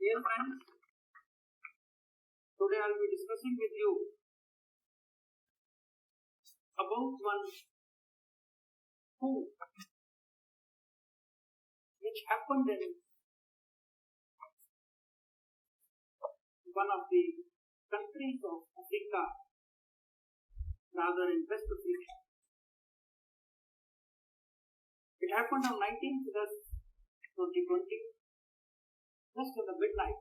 Dear friends, today I will be discussing with you about one coup which happened in one of the countries of Africa, rather in West Africa. It happened on 19th August 2020, just at the midnight.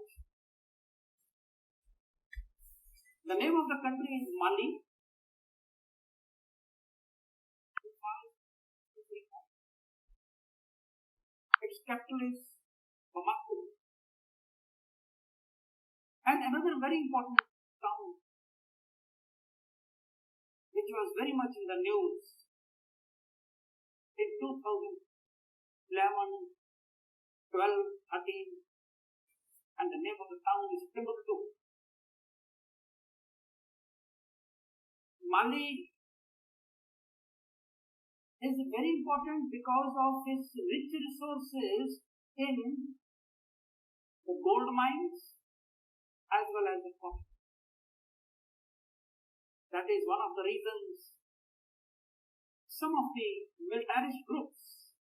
The name of the country is Mali. Its capital is Bamako. And another very important town which was very much in the news in 2011, 12, 13, and the name of the town is Timbuktu. Mali is very important because of its rich resources in the gold mines as well as the cotton. That is one of the reasons some of the militarist groups,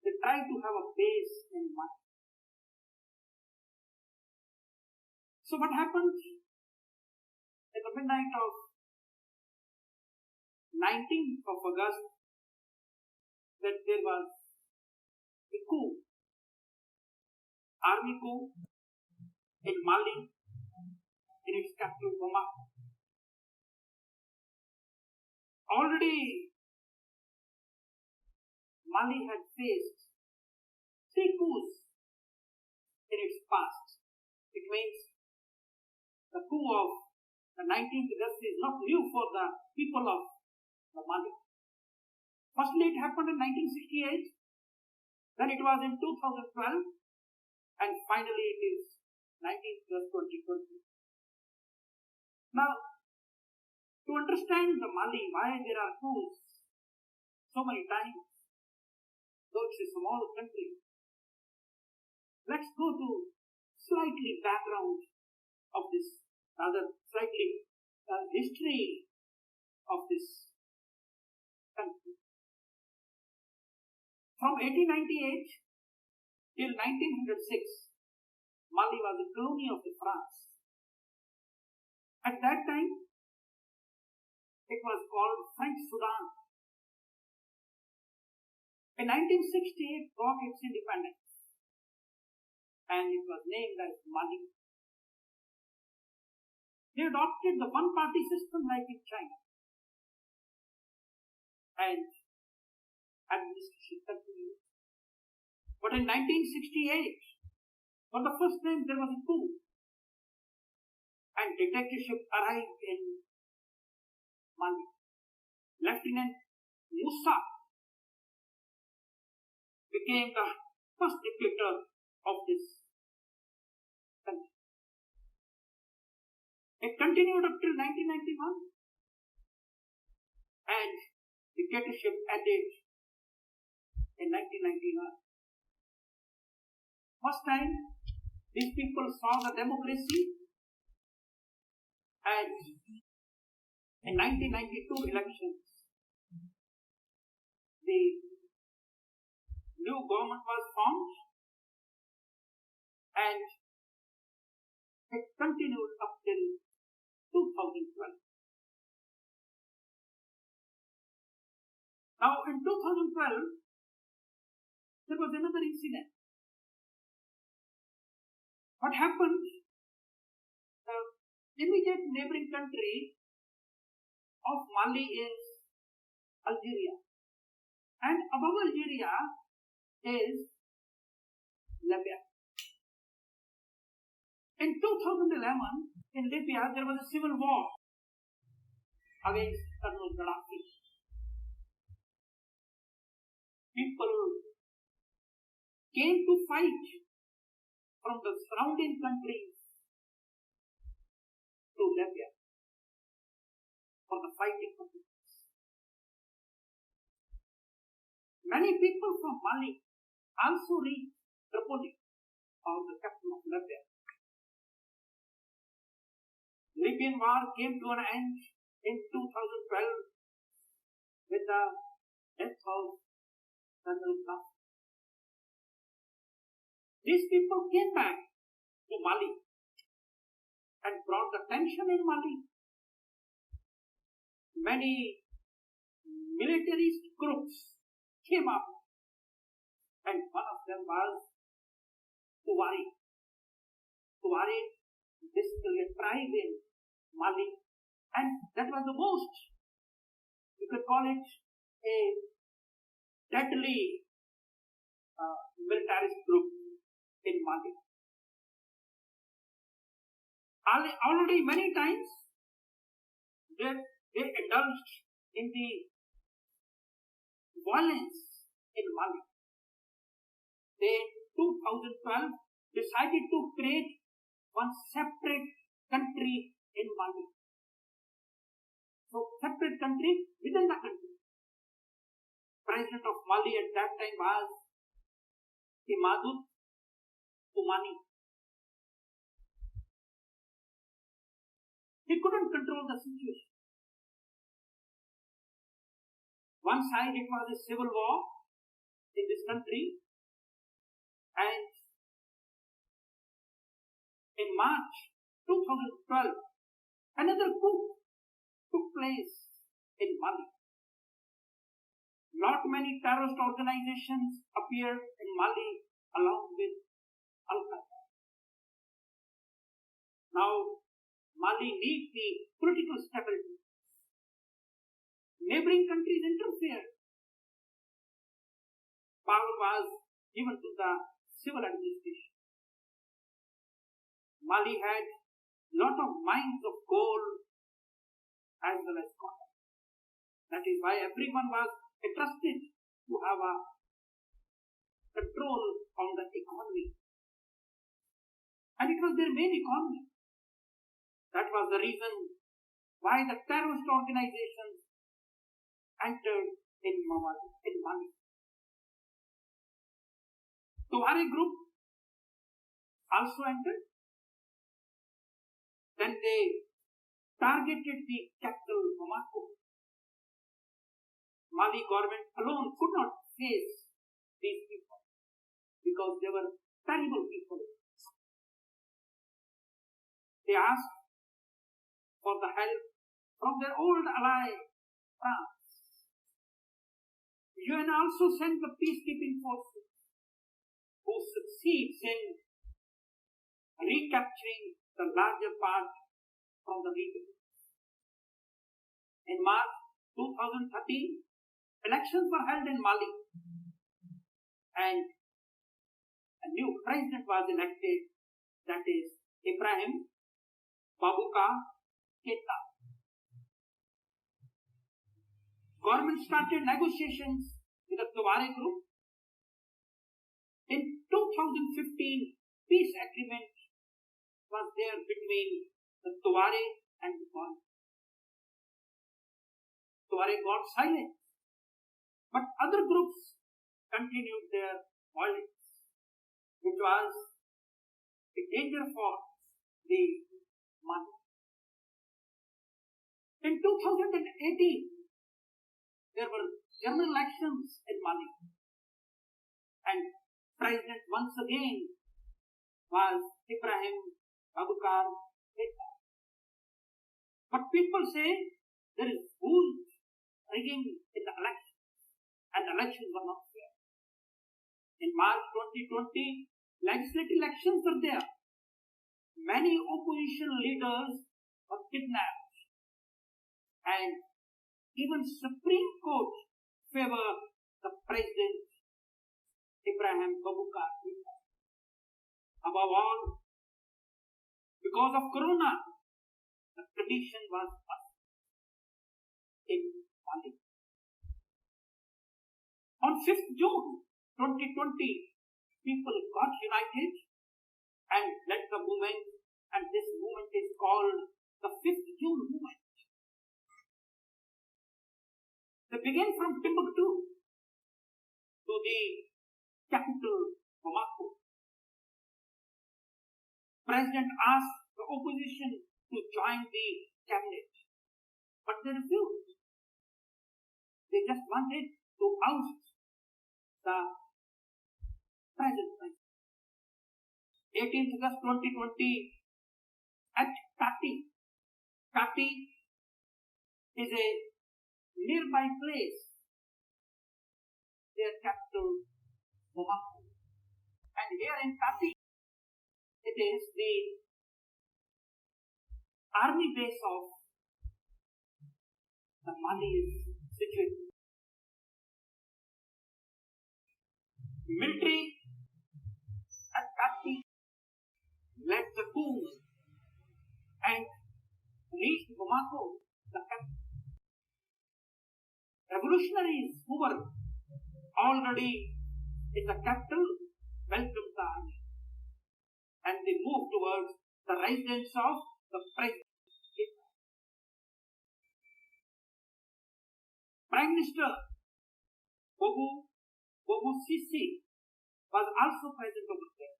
they try to have a base in Mali. So what happened at the midnight of 19th of August, that there was a coup, army coup in Mali, in its capital Bamako. Already Mali had faced 3 coups in its past. It means the coup of the 19th August is not new for the people of Mali. Firstly, it happened in 1968, then it was in 2012, and finally it is 19th August 2020. Now, to understand the Mali, why there are coups so many times, though it's a small country, let's go to slightly background of this, rather slightly history of this country. From 1898 till 1906, Mali was a colony of France. At that time, it was called French Sudan. In 1960, it got its independence and it was named as Mali. They adopted the one-party system like in China, and administration continued. But in 1968, for the first time, there was a coup, and dictatorship arrived in Mali. Lieutenant Musa became the first dictator of this country. It continued up till 1991, and dictatorship ended in 1999. First time, these people saw the democracy, and in 1992 elections, the new government was formed, and it continued up till 2012. Now, in 2012, there was another incident. What happened? The immediate neighboring country of Mali is Algeria, and above Algeria is Libya. In 2011, in Libya, there was a civil war against Colonel Gaddafi. People came to fight from the surrounding countries to Libya for the fighting for peace. Many people from Mali also reached Tripoli or the capital of Libya. Libyan war came to an end in 2012 with the death of Anil Kumar. These people came back to Mali and brought the tension in Mali. Many militarist groups came up, and one of them was Kuwari. Kuwari is basically a tribe in Mali, and that was the most, you could call it a deadly militarist group in Mali. Already many times they indulged in the violence in Mali. They in 2012 decided to create one separate country in Mali. So, separate country within the country. President of Mali at that time was Imadou Umani. He couldn't control the situation. One side it was a civil war in this country, and in March 2012, another coup took place in Mali. Not many terrorist organizations appeared in Mali along with Al-Qaeda. Now, Mali needs the political stability. Neighboring countries interfered. Power was given to the civil administration. Mali had lot of mines of gold as well as cotton. That is why everyone was entrusted to have a control on the economy. And it was their main economy. That was the reason why the terrorist organizations entered in Mali. Tuareg group also entered. Then they targeted the capital Bamako. Mali government alone could not face these people because they were terrible people. They asked for the help from their old ally, France. UN also sent the peacekeeping forces who succeeds in recapturing the larger part from the region. In March 2013, elections were held in Mali, and a new president was elected, that is Ibrahim Baboucar Keita. Government started negotiations with the Tuareg group. In 2015, peace agreement was there between the Tuareg and the government. Tuareg got silent, but other groups continued their violence, which was a danger for the Mali. In 2018, there were general elections in Mali, and president once again was Ibrahim Baboucar Keita. But people say there is huge rigging in the elections, and the elections were not fair. In March 2020, legislative elections were there. Many opposition leaders were kidnapped, and even Supreme Court favored the president Ibrahim Baboucar Keita. Above all, because of Corona, the condition was worse in Mali. On 5th June 2020, people got united and led the movement, and this movement is called the 5th June movement. They began from Timbuktu to the capital Bamako. President asked the opposition to join the cabinet, but they refused. They just wanted to oust the present president. 18th August 2020 at Tati. Tati is a nearby place, their capital, Bamako. And here in Tati, it is the army base of the Mali is situated. Military at Tati led the coup and reached Bamako, the capital. Revolutionaries who were already in the capital welcomed the army and they moved towards the residence of the president. Prime Minister Bobu Sisi was also present over there.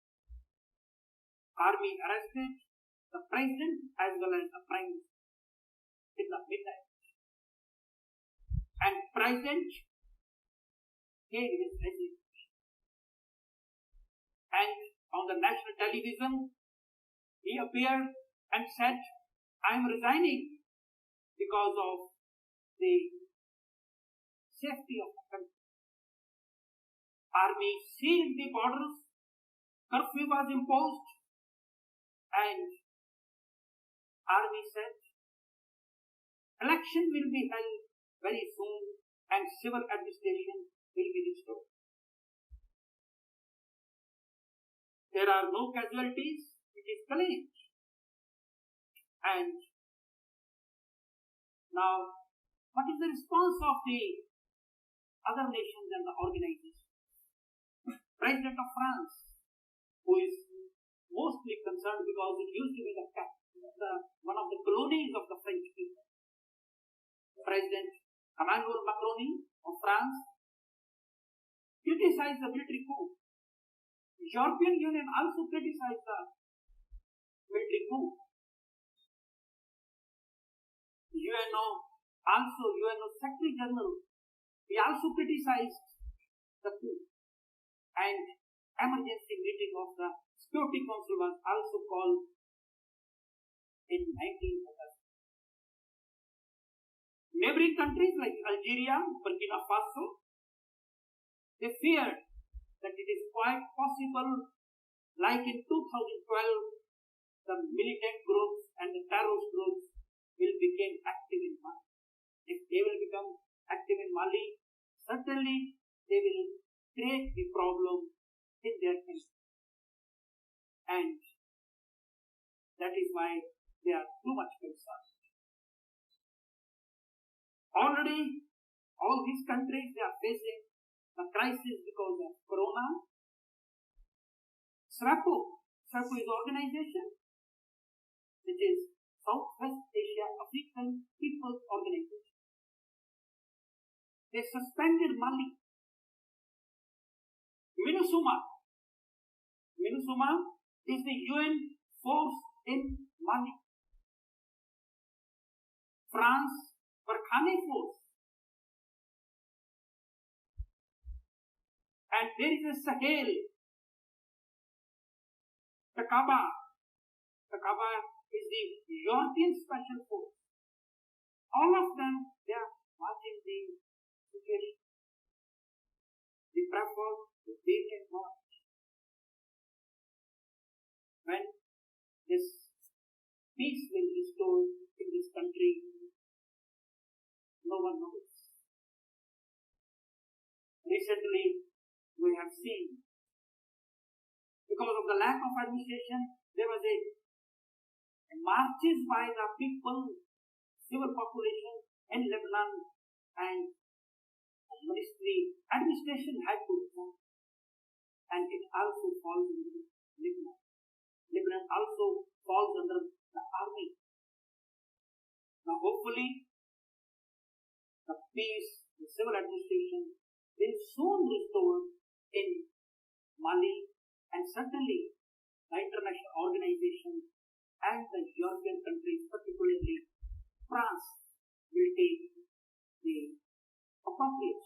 Army arrested the president as well as the prime minister in the midnight. And president gave his resignation. And on the national television, he appeared and said, I am resigning because of the safety of the country. Army sealed the borders, curfew was imposed, and army said, election will be held very soon and civil administration will be restored. There are no casualties, it is claimed. And now, what is the response of the other nations and the organizations? President of France, who is mostly concerned because it used to be one of the colonies of the French people. President Emmanuel Macron of France criticized the military coup. European Union also criticized the military coup. UNO Secretary General, he also criticized the coup. And emergency meeting of the Security Council was also called in 19th August. Neighboring countries like Algeria, Burkina Faso, they feared that it is quite possible, like in 2012, the militant groups and the terrorist groups will become active in Mali. If they will become active in Mali, certainly they will create the problem in their country. And that is why they are too much concerned. Already, all these countries, they are facing a crisis because of Corona. S.C.O is organization, which is Southwest Asia African People's Organization. They suspended Mali. MINUSMA is the UN force in Mali. France, Barkhane force. And there is a Sahel, Takaba. Takaba is the European Special Force. All of them, they are watching the situation. They prefer to take and watch. When this peace will be restored in this country, no one knows. Recently, we have seen, because of the lack of administration, there was a marches by the people, civil population in Lebanon, and administration had to resign. And it also falls under Lebanon. Lebanon also falls under the army. Now hopefully, the peace, the civil administration will soon restore in Mali, and certainly the international organizations and the European countries, particularly France, will take the appropriate